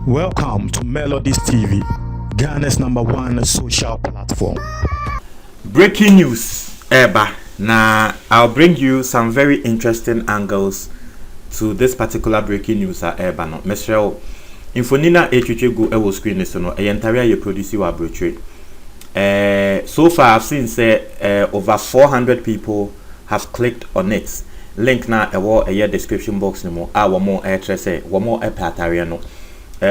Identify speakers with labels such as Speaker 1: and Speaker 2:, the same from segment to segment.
Speaker 1: Welcome to Melodies TV, Ghana's #1 social platform.
Speaker 2: Breaking news, Eba. Now, I'll bring you some very interesting angles to this particular breaking news at Eba. No, Michelle, Infonina HHG go screen this no. Entire you produce wa brochure. So far I've seen say over 400 people have clicked on it. Link na a description box no more. One more say one more atarian no.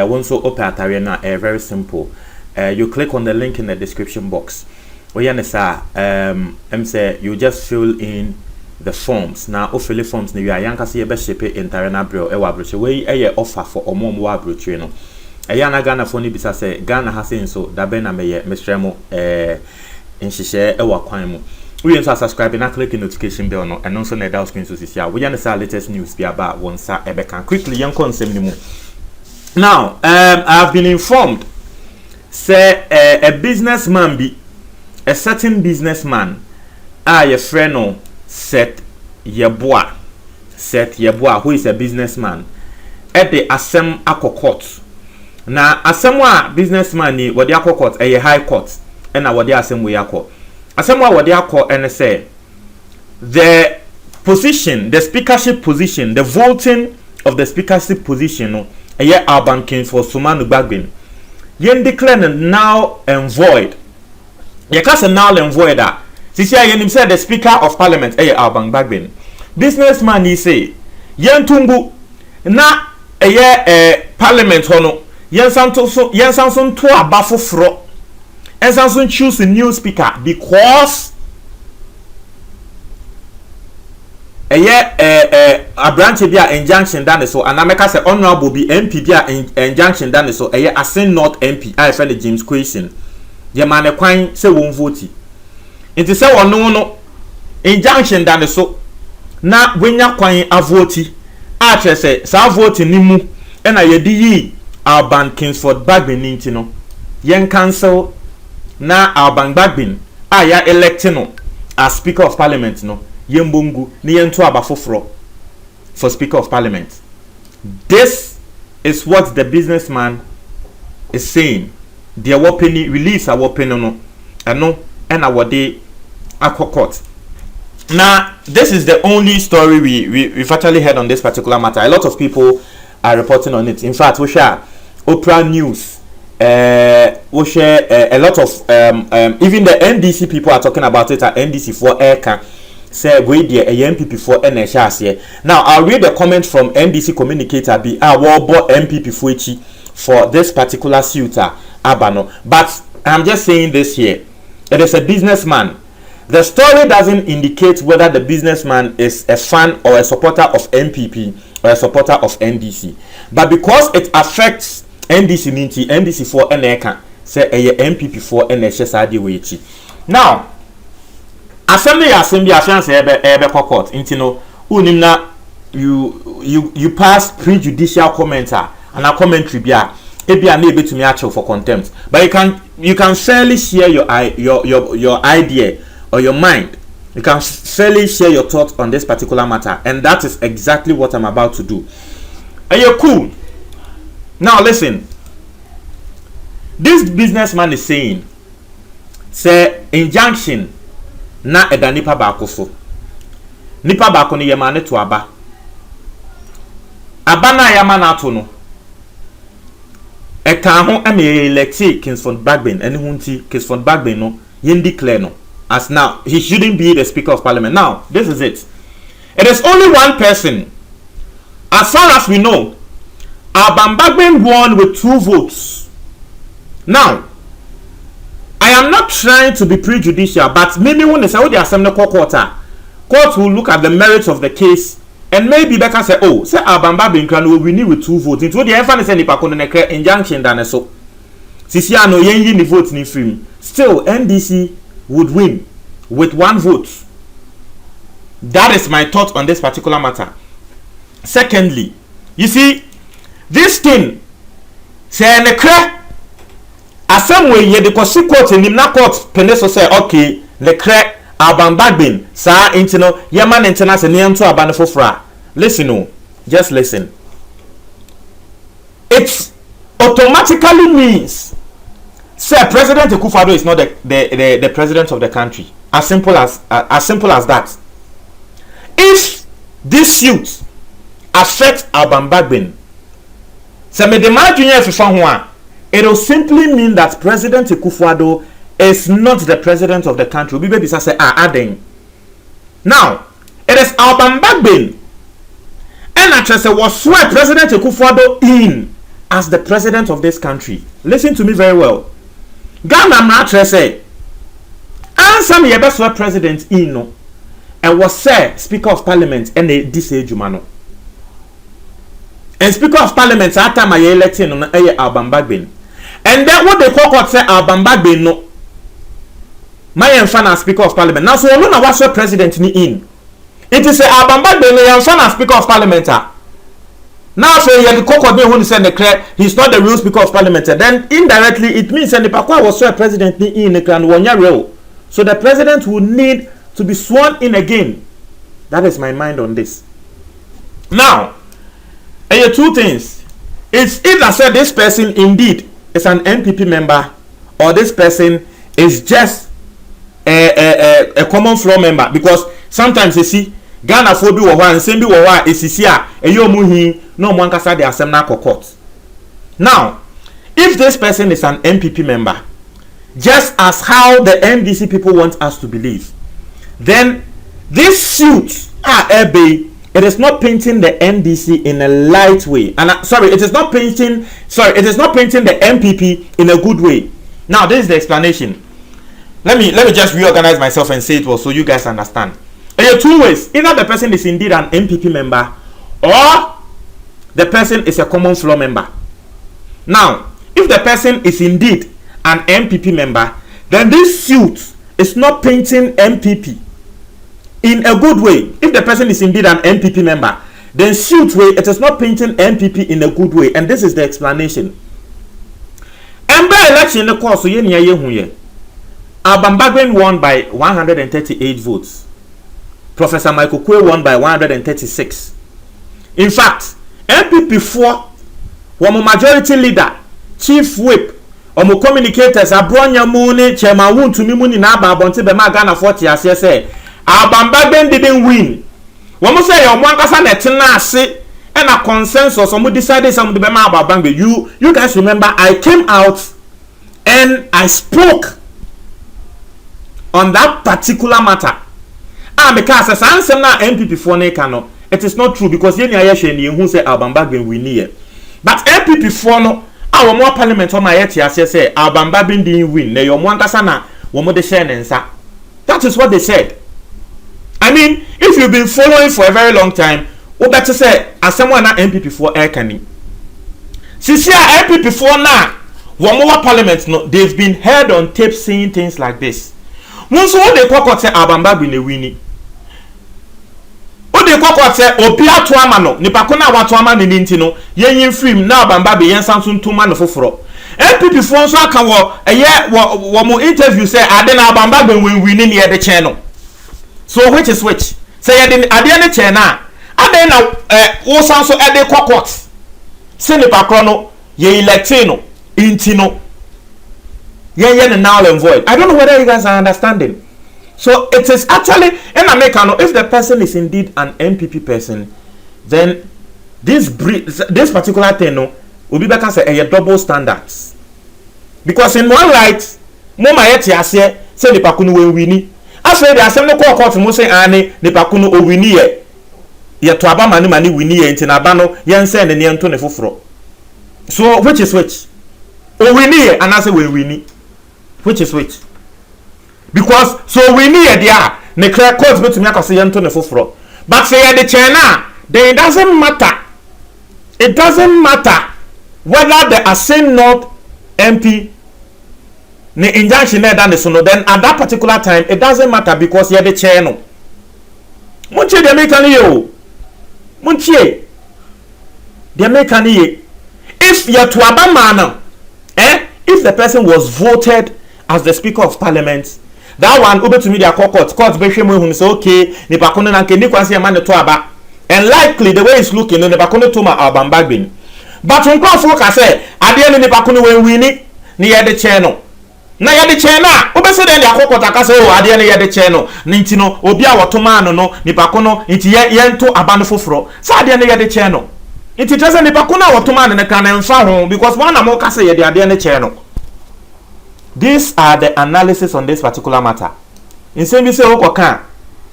Speaker 2: One so atarian very simple. You click on the link in the description box. Say you just fill in the forms. Now fill the forms you are yanka see be shape interna bro brochure. We offer for omom wa brochure no. Ayana Ghana phone bisa say Ghana has so da be na me Mr. Nhihye ewa kwan mu. We also subscribe and click the notification bell no and also na dial screen so this year. We yana say latest news be about one sa ebe kan quickly yan consem ni mu. Now, I have been informed say a businessman be a certain businessman your friend no Seth Yeboah who is a businessman at the Assem Akokot. Now Asemwa businessman ni what they court a high court and what they Assem we akọ. Asemwa what they akọ and say the position, the speakership position, the voting of the speakership position no Alban Kingsford Sumanu Bagbin. Yen declare now and void. Ye cast null and void that. Sisi yen said the Speaker of Parliament Alban Bagbin. Businessman he say yen tumbu na Parliament hono yen sanson to abafo fro. And sanson choose a new speaker because a branch bia injunction done so and America say honorable be MP bia injunction done so asin not MP I friend James Question ye man kwan say won vote it say won no injunction done so na wenya kwan avoti a che say sa vote ni mu e na ye di yi Alban Kingsford Bagbin nti no yen cancel na Alban Bagbin a ya elect no as Speaker of Parliament no Yembungu ni yentu abafofro for Speaker of Parliament. This is what the businessman is saying. Their weapon release a weapon no and awade court. Now this is the only story we've actually heard on this particular matter. A lot of people are reporting on it. In fact, we share Oprah News. We share a lot of even the NDC people are talking about it at NDC for Airca. Say we there a MPP for NHS. Now I'll read the comment from NDC communicator be MPP for this particular suitor Abano. But I'm just saying this here. It is a businessman. The story doesn't indicate whether the businessman is a fan or a supporter of MPP or a supporter of NDC. But because it affects NDC for NHS, say a MPP for NHS. Now assembly assurance ebe court intino unim na you pass prejudicial commenter and a commentary bia ebia na ebetumi achill for contempt, but you can fairly share your idea or your mind. You can fairly share your thoughts on this particular matter, and that is exactly what I'm about to do. Are you cool? Now listen, this businessman is saying say injunction na eda nipa baako so nipa baako ne yema ne to aba na yama na to no e kan ho am elect Kingsford Bagbin ene hunti Kingsford Bagbin no yen declare no as now he shouldn't be the Speaker of Parliament. Now this is it is only one person as far as we know. Alban Bagbin won with 2 votes. Now I am not trying to be prejudicial, but maybe when they say the assembly court will look at the merits of the case and maybe Becca say, oh, say Alban Bagbin will win with 2 votes. Into the enfant say nipa kono nekre injunction dane so. Sisi ano yenyi ni vote ni film. Still NDC would win with 1 vote. That is my thought on this particular matter. Secondly, you see this thing say nekre Asemwe ye de kosi court nim na court peneso say okay le cre Alban Bagbin sa intino ye man intena se ne nto aba ne fofra. Listen no just listen. It automatically means, sir, President Akufo-Addo is not the president of the country. As simple as that. If this suit affects Alban Bagbin, it will simply mean that President Akufo-Addo is not the president of the country. Now, it is Alban Bagbin and actually was swear President Akufo-Addo in as the president of this country. Listen to me very well. Ghana Matra say, answer me best swear president in no, and was said Speaker of Parliament and this age humano. And Speaker of Parliament at time I elected on Alban Bagbin. And then what they call say Alban Bagbin no. My fan as Speaker of Parliament. Now so alone was swear president ni in. It is a Alban Bagbin no fan as Speaker of Parliament. Now so you the cocoa who send the clear he's not the real Speaker of Parliament. Then indirectly it means that the Pakwa was swear president ni in the can 1 year role. So the president will need to be sworn in again. That is my mind on this. Now, two things. It's either said this person indeed is an MPP member, or this person is just a common floor member. Because sometimes you see Ghana for be and same be is here a yomuhi no one kasa the assembly court. Now, if this person is an MPP member, just as how the NDC people want us to believe, then this suit it is not painting the NDC in a light way, and it is not painting the MPP in a good way. Now this is the explanation. Let me just reorganize myself and say it well so you guys understand. There are two ways: either the person is indeed an MPP member, or the person is a common floor member. Now, if the person is indeed an MPP member, then this suit is not painting MPP in a good way. If the person is indeed an MPP member, then suit way it is not painting MPP in a good way, and this is the explanation. Ember election the course so Alban Bagbin won by 138 votes. Professor Michael Kwe won by 136. In fact, MPP 4 were majority leader, chief whip, omo communicators abronya muni chairman won to me muni na aba bonte be ma Ghana 40 as say Alban Bagbin didn't win. When we say omo ankasa na tena ase and a consensus omo decided some be ma Alban Bagbin. You guys remember I came out and I spoke on that particular matter. Because as answer na MPP 4 na kano, it is not true because yeni ayeshe ni who say Alban Bagbin win here. But MPP 4 no our more parliament on my yet say Alban Bagbin didn't win. They na womo de share nsa. That is what they said. I mean, if you've been following for a very long time, what better say as someone na MPP 4 air canny. Since MPP 4 na womo parliament no, they've been heard on tape saying things like this. Once what they call say Alban Bagbin a winning. What they call say Opia to Amano, Nipakona Watuama Nintino, Yen Film, now Bambabi, Yen Samsung 2 man of Fro. MPP François Kawa, a year, one more interview say, I didn't Alban Bagbin when winning near the channel. So, which is which? Say, I didn't the channel. I didn't also at the cockot. Senipacrono, ye electino, intino. Yen and null and void. I don't know whether you guys are understanding. So it is actually in America. If the person is indeed an MPP person, then this particular thing will be better say a double standards. Because in one light, Moma yeti ase say the pakunu we wini. After the assembly court mo say ane the pakunu o wini ye. Ye to aba mani wini ye nti na aba no yen say ne nto ne foforo. So which is which? O wini ye and I say we wini. Which is which? Because so we need there ne clear court bet me akase yento ne foforo. But say the China, then it doesn't matter. It doesn't matter whether the Asin North MP ne injunction there than the sono. Then at that particular time it doesn't matter because you're the channel. Munche the American yo. Munche the American ye. If you're to Abamana, if the person was voted as the Speaker of Parliament, that one over to me their court be shame when say okay ni pakono na ke ni kwase man to aba and likely the way it's looking no nipa kono to ma abambagbin but nkwafo ka say ade no nipa kono wen wini ne ye de che no na ye de che na obese de akokota ka say o ade no ye de che no nti no obi a wotoma no nipa kono nti ye nto abano foforo sa ade no ye de che no nti tese nipa kono a wotoma no ka na mfa ho because one am ka say ye de ade no che no. These are the analysis on this particular matter. In same say okoka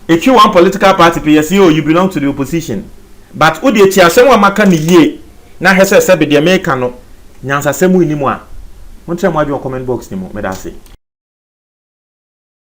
Speaker 2: if you want political party PSO you belong to the opposition but odi echi asem wa maka ni ye na hese se be de make no nyansa semu ni mu a montre mo adwo comment box ni mu me da say